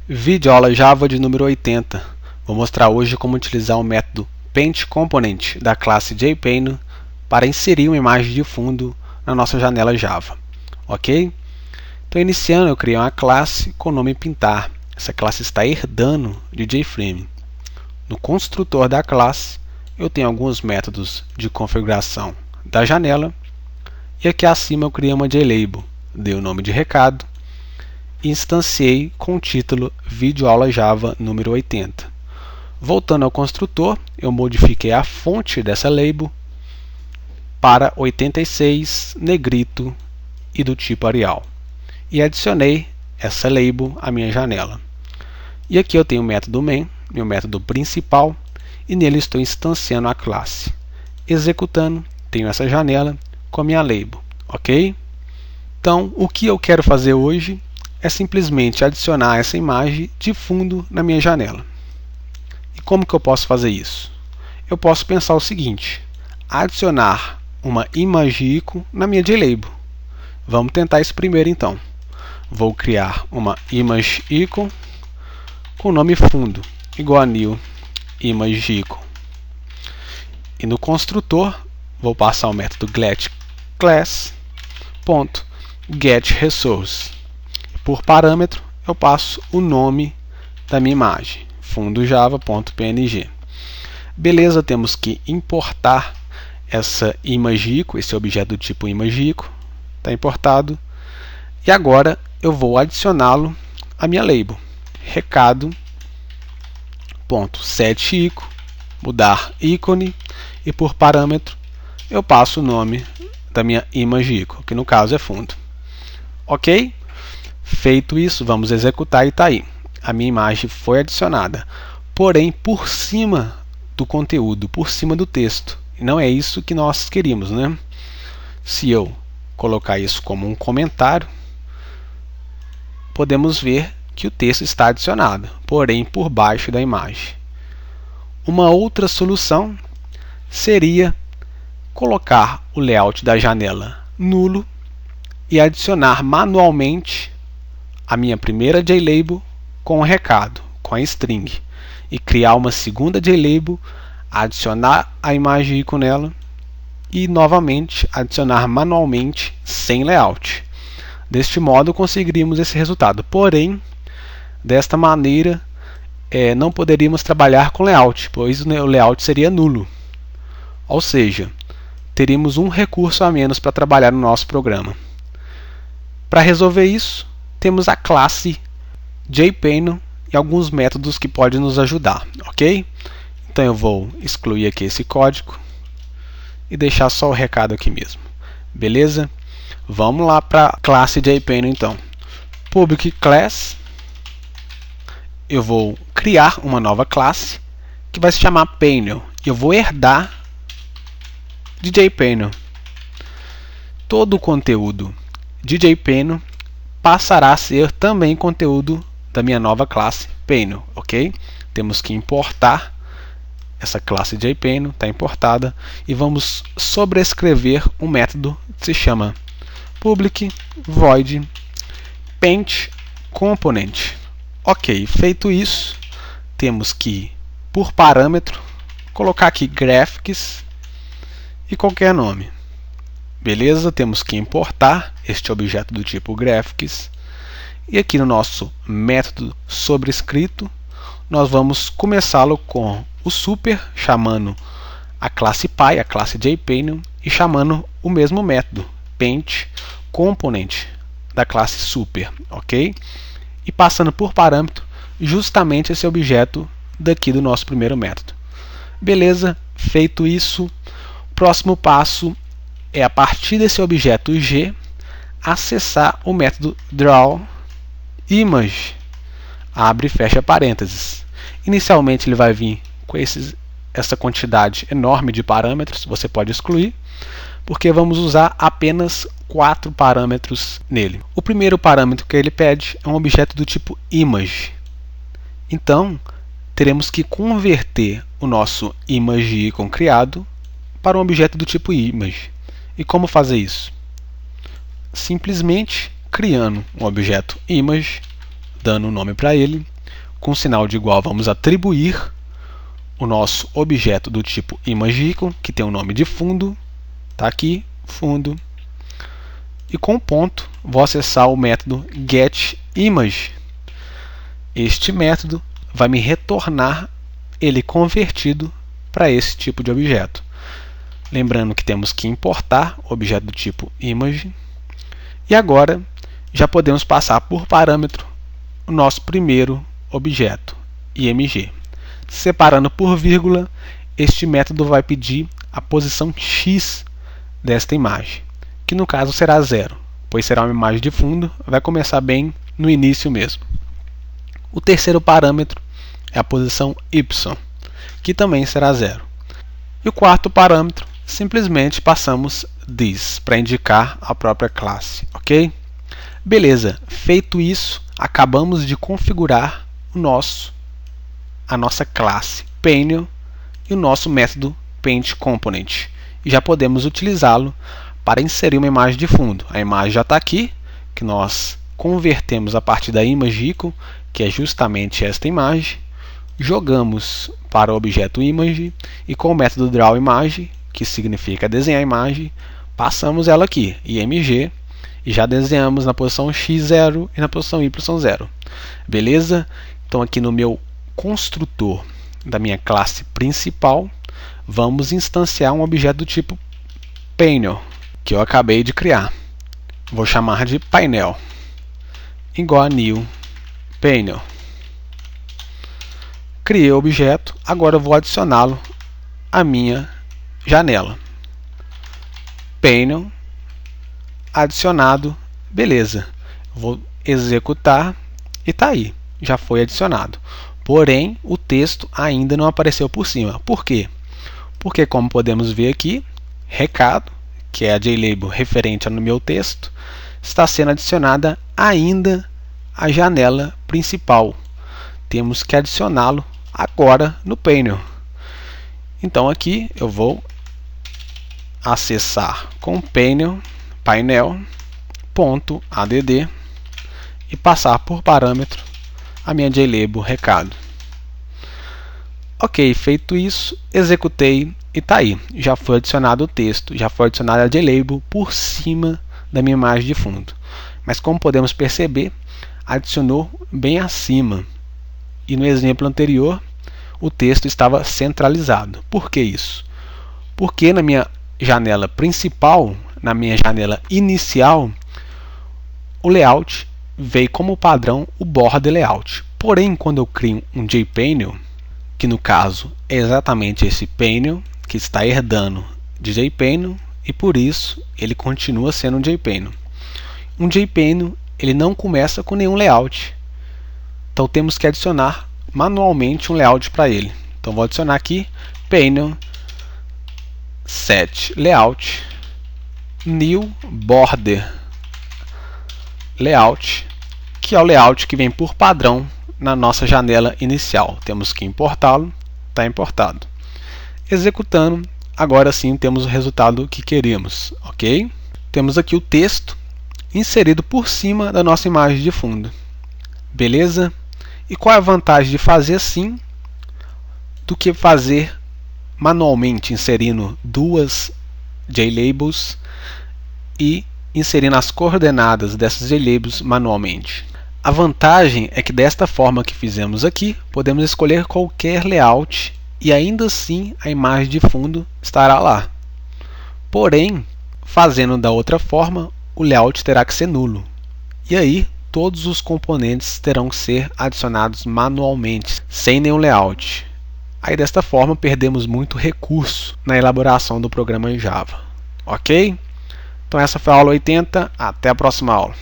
Videoaula Java de número 80. Vou mostrar hoje como utilizar o método paintComponent da classe JPaint para inserir uma imagem de fundo na nossa janela Java. Ok? Então, iniciando, eu criei uma classe com o nome pintar. Essa classe está herdando de JFrame. No construtor da classe, eu tenho alguns métodos de configuração da janela. E aqui acima eu criei uma JLabel. Dei o nome de recado e instanciei com o título Videoaula Java número 80. Voltando ao construtor, eu modifiquei a fonte dessa label para 86, negrito e do tipo Arial. E adicionei essa label à minha janela. E aqui eu tenho o método main, meu método principal, e nele estou instanciando a classe. Executando, tenho essa janela com a minha label, ok? Então, o que eu quero fazer hoje é simplesmente adicionar essa imagem de fundo na minha janela. E como que eu posso fazer isso? Eu posso pensar o seguinte: adicionar uma image icon na minha JLabel. Vamos tentar isso primeiro então. Vou criar uma image icon com o nome fundo, igual a new image icon. E no construtor, vou passar o método getClass.getResource. Por parâmetro, eu passo o nome da minha imagem, fundojava.png. Beleza, temos que importar essa image icon, esse objeto do tipo image icon, está importado. E agora eu vou adicioná-lo à minha label, recado.setIcon, mudar ícone, e por parâmetro eu passo o nome da minha image icon, que no caso é fundo. Ok? Feito isso, vamos executar e está aí. A minha imagem foi adicionada, porém por cima do conteúdo, por cima do texto. E não é isso que nós queríamos, né? Se eu colocar isso como um comentário, podemos ver que o texto está adicionado, porém por baixo da imagem. Uma outra solução seria colocar o layout da janela nulo e adicionar manualmente a minha primeira JLabel com o recado, com a string, e criar uma segunda JLabel, adicionar a imagem icon nela e novamente adicionar manualmente sem layout. Deste modo conseguiríamos esse resultado, porém desta maneira não poderíamos trabalhar com layout, pois o layout seria nulo. Ou seja, teríamos um recurso a menos para trabalhar no nosso programa. Para resolver isso, temos a classe JPaint e alguns métodos que podem nos ajudar, ok? Então eu vou excluir aqui esse código e deixar só o recado aqui mesmo. Beleza? Vamos lá para a classe JPaint então. Public class. Eu vou criar uma nova classe que vai se chamar Paint. Eu vou herdar de JPaint. Todo o conteúdo de JPaint passará a ser também conteúdo da minha nova classe Paint, ok? Temos que importar essa classe JPaint, está importada, e vamos sobrescrever um método que se chama public void paintComponent. Ok, feito isso, temos que, por parâmetro, colocar aqui graphics e qualquer nome. Beleza? Temos que importar este objeto do tipo graphics. E aqui no nosso método sobrescrito, nós vamos começá-lo com o super, chamando a classe Py, a classe JPaint, e chamando o mesmo método, paintComponent, da classe super, ok? E passando por parâmetro justamente esse objeto daqui do nosso primeiro método. Beleza? Feito isso, o próximo passo é, a partir desse objeto G, acessar o método drawImage, abre e fecha parênteses. Inicialmente ele vai vir com essa quantidade enorme de parâmetros, você pode excluir, porque vamos usar apenas 4 parâmetros nele. O primeiro parâmetro que ele pede é um objeto do tipo image. Então, teremos que converter o nosso image icon criado para um objeto do tipo image. E como fazer isso? Simplesmente criando um objeto image, dando um nome para ele, com sinal de igual, vamos atribuir o nosso objeto do tipo ImageIcon, que tem o nome de fundo, está aqui, fundo, e com ponto vou acessar o método getImage. Este método vai me retornar ele convertido para esse tipo de objeto. Lembrando que temos que importar o objeto do tipo image. E agora já podemos passar por parâmetro o nosso primeiro objeto, img. Separando por vírgula, este método vai pedir a posição x desta imagem, que no caso será 0, pois será uma imagem de fundo, vai começar bem no início mesmo. O terceiro parâmetro é a posição y, que também será 0. E o quarto parâmetro, simplesmente passamos this, para indicar a própria classe, ok? Beleza, feito isso, acabamos de configurar a nossa classe Paint e o nosso método PaintComponent. E já podemos utilizá-lo para inserir uma imagem de fundo. A imagem já está aqui, que nós convertemos a partir da ImageIcon, que é justamente esta imagem. Jogamos para o objeto Image e com o método drawImage, que significa desenhar a imagem, passamos ela aqui, IMG, e já desenhamos na posição x0 e na posição y0. Beleza? Então aqui no meu construtor da minha classe principal, vamos instanciar um objeto do tipo Paint, que eu acabei de criar. Vou chamar de painel, igual a new Paint. Criei o objeto, agora eu vou adicioná-lo à minha janela. Paint, adicionado, beleza. Vou executar e está aí, já foi adicionado. Porém, o texto ainda não apareceu por cima. Por quê? Porque, como podemos ver aqui, recado, que é a JLabel referente ao meu texto, está sendo adicionada ainda à janela principal. Temos que adicioná-lo agora no Paint. Então aqui eu vou acessar com painel.add e passar por parâmetro a minha JLabel recado. Ok, feito isso, executei e está aí. Já foi adicionado o texto, já foi adicionada a JLabel por cima da minha imagem de fundo. Mas como podemos perceber, adicionou bem acima. E no exemplo anterior, o texto estava centralizado. Por que isso? Porque na minha janela principal, na minha janela inicial, o layout veio como padrão o border layout. Porém, quando eu crio um JPaint, que no caso é exatamente esse painel que está herdando de JPaint, e por isso ele continua sendo um JPaint. Um JPaint ele não começa com nenhum layout. Então temos que adicionar manualmente um layout para ele. Então vou adicionar aqui painel set layout new border layout, que é o layout que vem por padrão na nossa janela inicial. Temos que importá-lo, está importado. Executando, agora sim temos o resultado que queremos, ok? Temos aqui o texto inserido por cima da nossa imagem de fundo. Beleza? E qual é a vantagem de fazer assim do que fazer manualmente, inserindo duas JLabels e inserindo as coordenadas dessas JLabels manualmente? A vantagem é que desta forma que fizemos aqui, podemos escolher qualquer layout e ainda assim a imagem de fundo estará lá. Porém, fazendo da outra forma, o layout terá que ser nulo. E aí, todos os componentes terão que ser adicionados manualmente, sem nenhum layout. Aí desta forma perdemos muito recurso na elaboração do programa em Java. Ok? Então essa foi a aula 80, até a próxima aula.